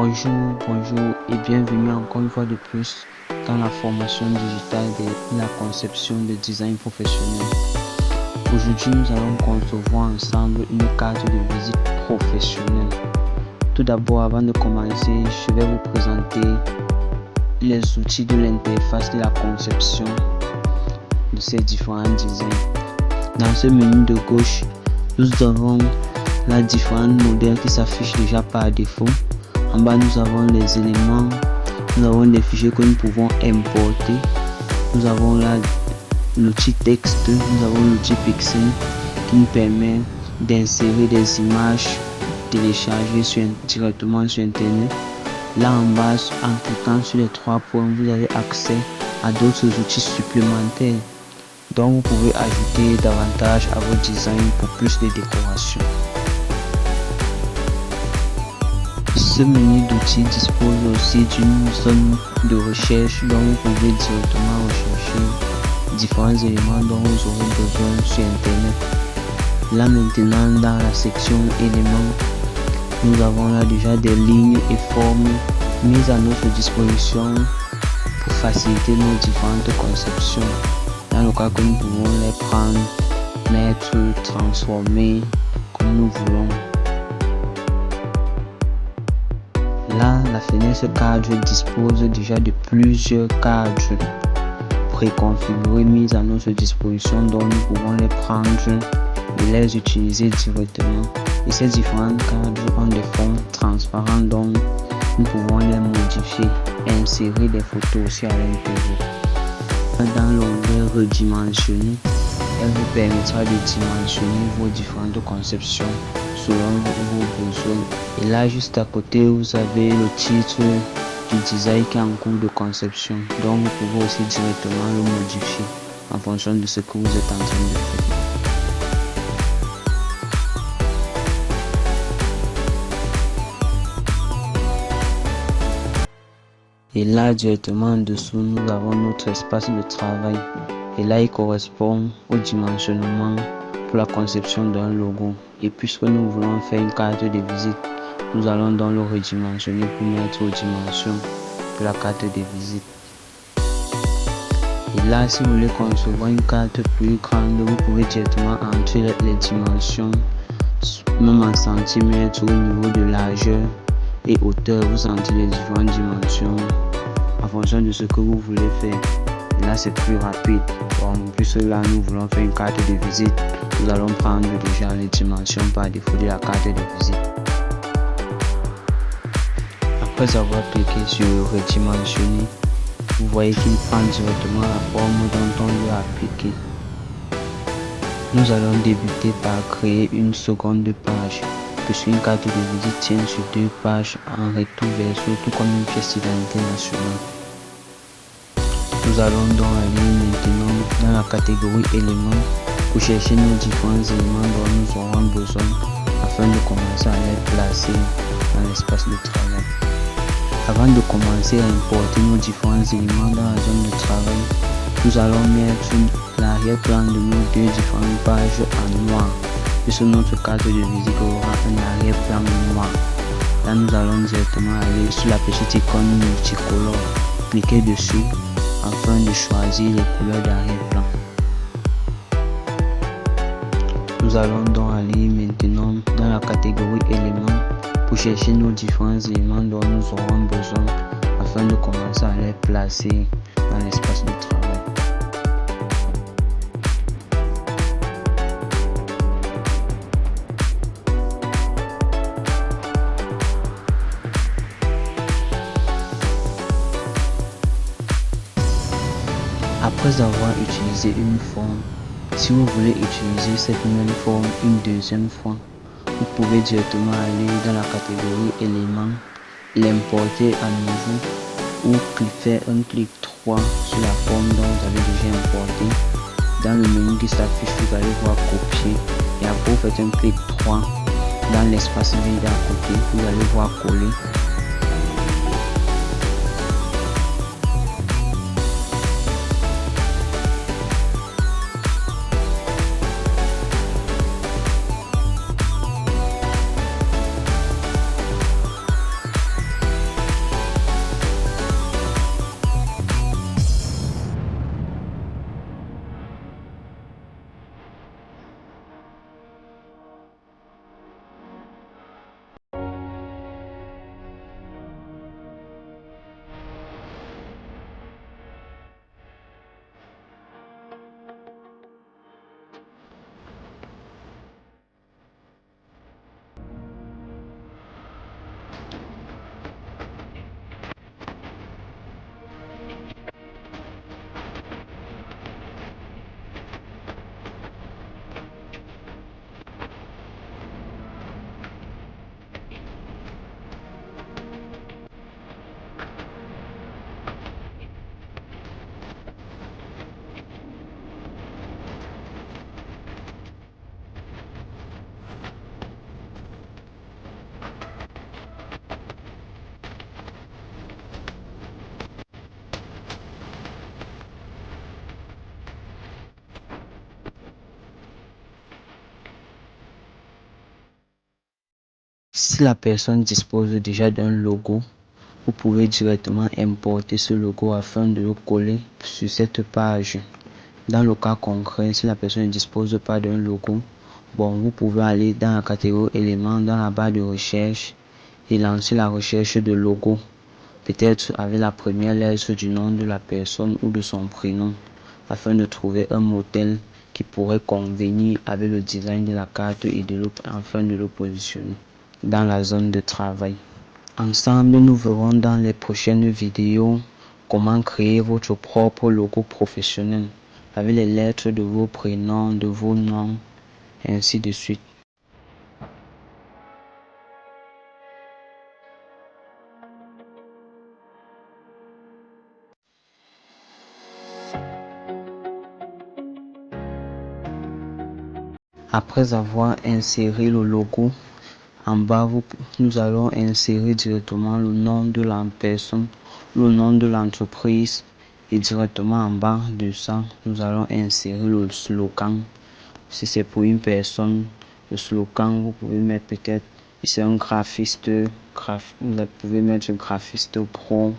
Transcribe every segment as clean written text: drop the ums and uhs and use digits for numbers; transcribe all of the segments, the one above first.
Bonjour et bienvenue encore une fois de plus dans la formation digitale de la conception de design professionnel. Aujourd'hui, nous allons concevoir ensemble une carte de visite professionnelle. Tout d'abord, avant de commencer, je vais vous présenter les outils de l'interface de la conception de ces différents designs. Dans ce menu de gauche, nous avons les différents modèles qui s'affichent déjà par défaut. En bas, nous avons les éléments, nous avons des fichiers que nous pouvons importer. Nous avons là l'outil texte, nous avons l'outil pixel qui nous permet d'insérer des images téléchargées directement sur internet. Là en bas, en cliquant sur les 3 points, vous avez accès à d'autres outils supplémentaires. Donc vous pouvez ajouter davantage à vos designs pour plus de décoration. Ce menu d'outils dispose aussi d'une zone de recherche dont vous pouvez directement rechercher différents éléments dont vous aurez besoin sur internet. Là maintenant, dans la section éléments, nous avons là déjà des lignes et formes mises à notre disposition pour faciliter nos différentes conceptions. Dans le cas que nous pouvons les prendre, mettre, transformer comme nous voulons. Là, la fenêtre cadre dispose déjà de plusieurs cadres préconfigurés mis à notre disposition, dont nous pouvons les prendre et les utiliser directement. Et ces différents cadres ont des fonds transparents dont nous pouvons les modifier et insérer des photos aussi à l'intérieur. Dans l'onglet redimensionner, elle vous permettra de dimensionner vos différentes conceptions selon vos besoins. Et là, juste à côté, vous avez le titre du design qui est en cours de conception. Donc, vous pouvez aussi directement le modifier en fonction de ce que vous êtes en train de faire. Et là, directement en dessous, nous avons notre espace de travail. Et là, il correspond au dimensionnement pour la conception d'un logo. Et puisque nous voulons faire une carte de visite, nous allons donc le redimensionner pour mettre aux dimensions de la carte de visite. Et là, si vous voulez concevoir une carte plus grande, vous pouvez directement entrer les dimensions, même en centimètres au niveau de largeur et hauteur. Vous entrez les différentes dimensions en fonction de ce que vous voulez faire. Et là, c'est plus rapide. Bon, puisque là, nous voulons faire une carte de visite, nous allons prendre déjà les dimensions par défaut de la carte de visite. Après avoir cliqué sur redimensionner, vous voyez qu'il prend directement la forme dont on lui a appliqué. Nous allons débuter par créer une seconde page, puisqu'une carte de visite tient sur 2 pages en recto verso, tout comme une pièce d'identité nationale. Nous allons donc aller maintenant dans la catégorie éléments pour chercher nos différents éléments dont nous aurons besoin afin de commencer à les placer dans l'espace de travail. Avant de commencer à importer nos différents éléments dans la zone de travail, nous allons mettre l'arrière-plan de nos 2 différentes pages en noir, puisque notre carte de visite aura un arrière-plan noir. Là, nous allons directement aller sur la petite icône multicolore, cliquer dessus afin de choisir les couleurs d'arrière-plan. Nous allons donc aller maintenant dans la catégorie éléments pour chercher nos différents éléments dont nous aurons besoin afin de commencer à les placer dans l'espace de travail. Après avoir utilisé une forme, si vous voulez utiliser cette même forme une deuxième fois, vous pouvez directement aller dans la catégorie éléments, l'importer à nouveau ou faire un clic droit sur la forme dont vous avez déjà importé. Dans le menu qui s'affiche, vous allez voir copier et après vous faites un clic droit dans l'espace vide à côté, vous allez voir coller. Si la personne dispose déjà d'un logo, vous pouvez directement importer ce logo afin de le coller sur cette page. Dans le cas concret, si la personne ne dispose pas d'un logo, vous pouvez aller dans la catégorie éléments, dans la barre de recherche et lancer la recherche de logo, peut-être avec la première lettre du nom de la personne ou de son prénom, afin de trouver un modèle qui pourrait convenir avec le design de la carte et afin de le positionner dans la zone de travail. Ensemble, nous verrons dans les prochaines vidéos comment créer votre propre logo professionnel avec les lettres de vos prénoms, de vos noms, et ainsi de suite. Après avoir inséré le logo, en bas, nous allons insérer directement le nom de la personne, le nom de l'entreprise et directement en bas de ça, nous allons insérer le slogan. Si c'est pour une personne, le slogan, vous pouvez mettre peut-être, si c'est un graphiste, vous pouvez mettre graphiste pro,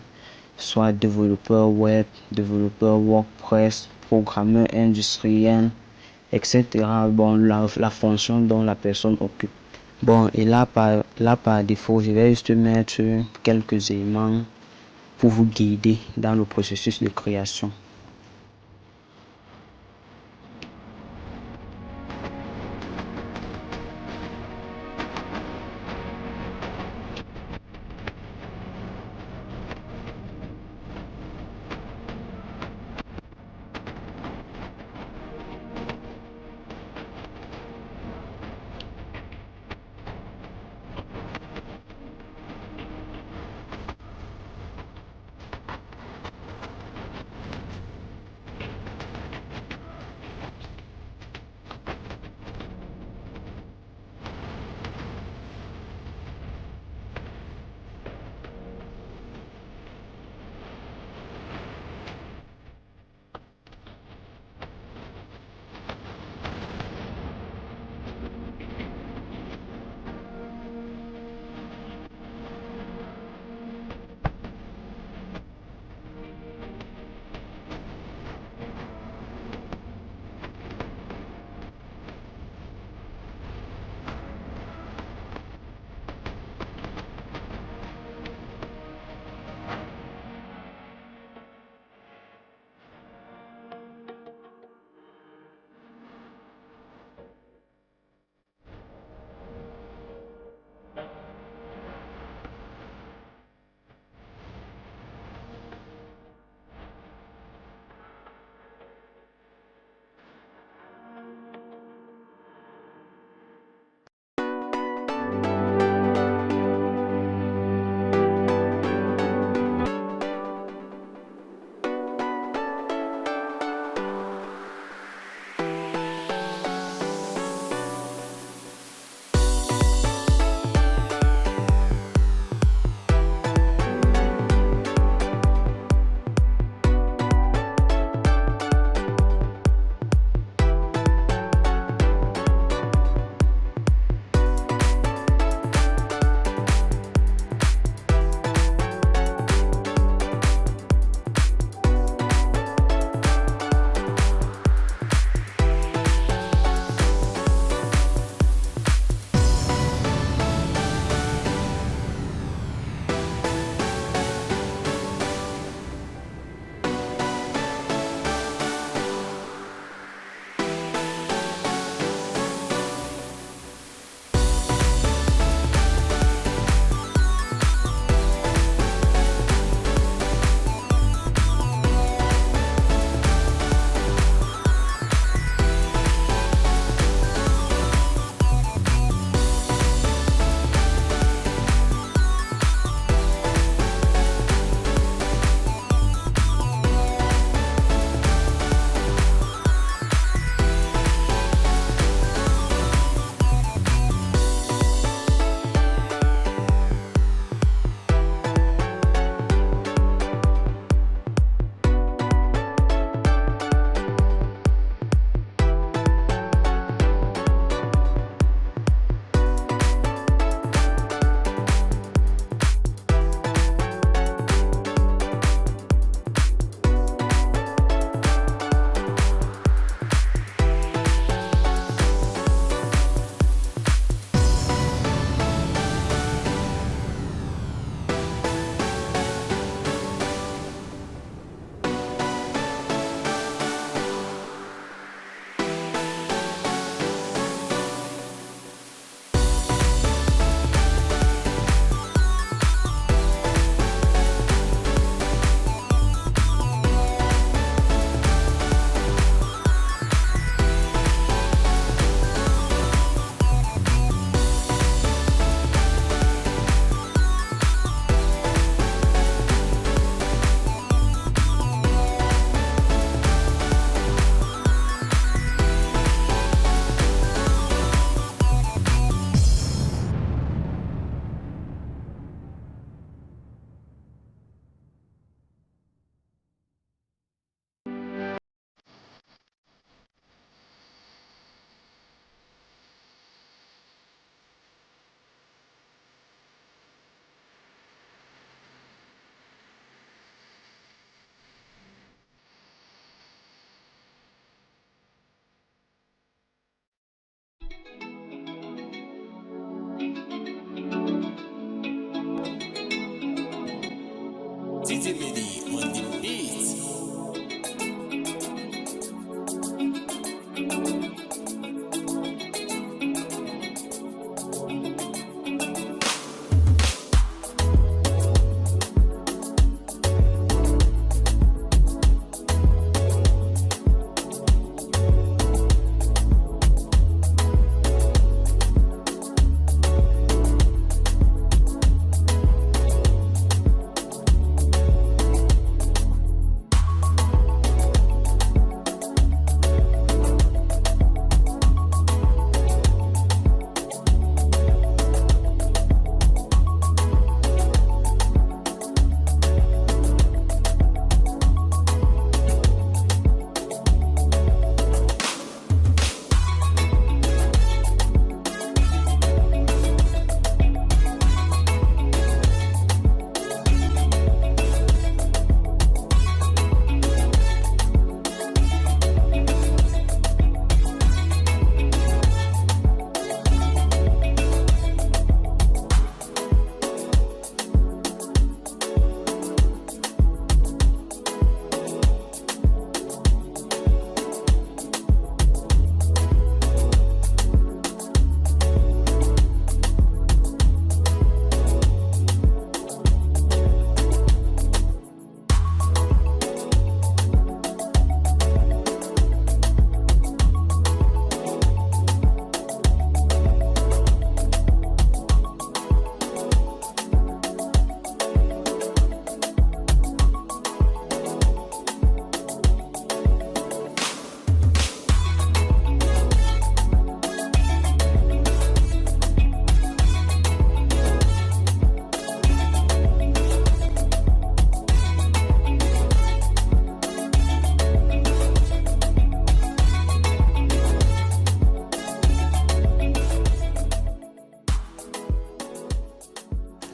soit développeur web, développeur WordPress, programmeur industriel, etc. La fonction dont la personne occupe. Et là par défaut, je vais juste mettre quelques éléments pour vous guider dans le processus de création. DJ Midi on the beat.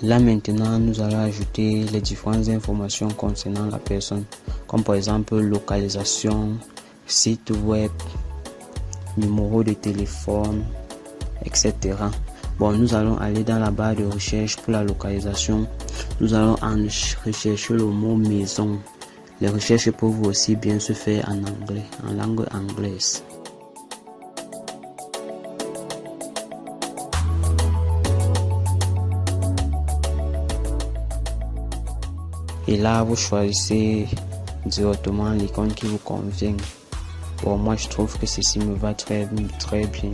Là maintenant, nous allons ajouter les différentes informations concernant la personne, comme par exemple localisation, site web, numéro de téléphone, etc. Bon, nous allons aller dans la barre de recherche pour la localisation. Nous allons rechercher le mot maison. Les recherches peuvent aussi bien se faire en anglais, en langue anglaise. Et là, vous choisissez directement l'icône qui vous convient. Bon, moi, je trouve que ceci me va très bien.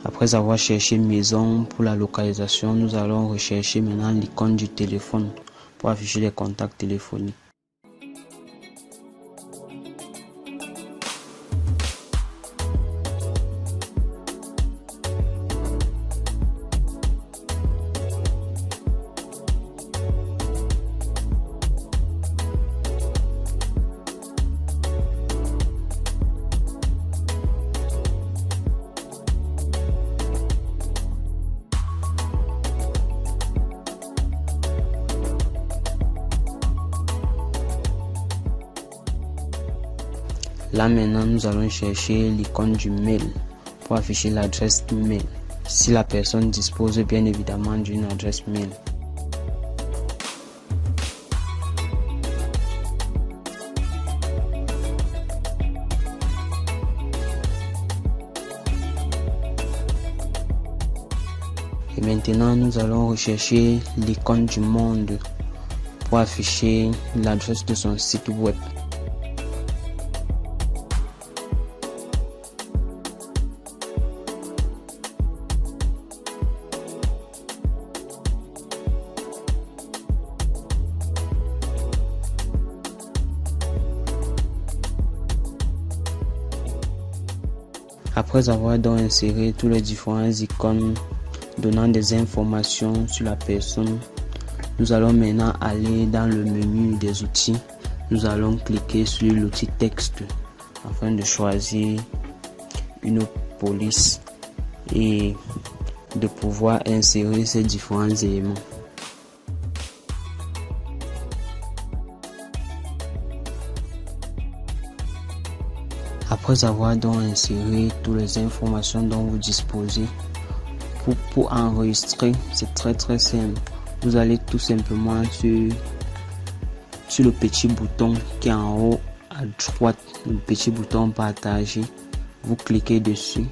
Après avoir cherché maison pour la localisation, nous allons rechercher maintenant l'icône du téléphone pour afficher les contacts téléphoniques. Là maintenant, nous allons chercher l'icône du mail pour afficher l'adresse mail, si la personne dispose bien évidemment d'une adresse mail. Et maintenant, nous allons rechercher l'icône du monde pour afficher l'adresse de son site web. Après avoir donc inséré tous les différents icônes donnant des informations sur la personne, nous allons maintenant aller dans le menu des outils. Nous allons cliquer sur l'outil texte afin de choisir une police et de pouvoir insérer ces différents éléments. Après avoir donc inséré toutes les informations dont vous disposez, pour enregistrer, c'est très simple. Vous allez tout simplement sur le petit bouton qui est en haut à droite, le petit bouton partager. Vous cliquez dessus.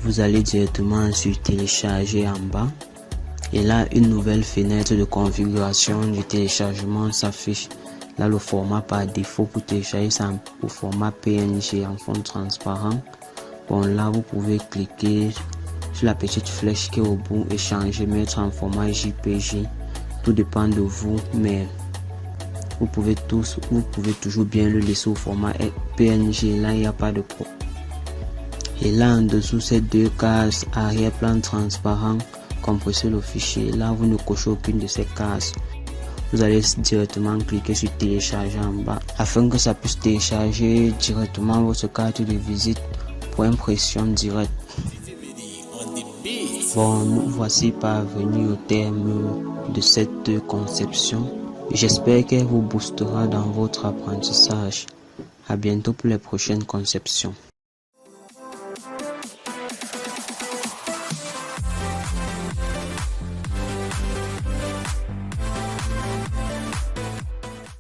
Vous allez directement sur télécharger en bas. Et là, une nouvelle fenêtre de configuration du téléchargement s'affiche. Là, le format par défaut pour télécharger, c'est au format PNG en fond transparent. Bon, là, vous pouvez cliquer sur la petite flèche qui est au bout et changer, mettre en format JPG. Tout dépend de vous, mais vous pouvez toujours bien le laisser au format PNG. Là, il n'y a pas de problème. Et là, en dessous, ces deux cases arrière-plan transparent, compressez le fichier. Là, vous ne cochez aucune de ces cases. Vous allez directement cliquer sur télécharger en bas afin que ça puisse télécharger directement votre carte de visite pour impression directe. Bon, nous voici parvenus au terme de cette conception. J'espère qu'elle vous boostera dans votre apprentissage. À bientôt pour les prochaines conceptions.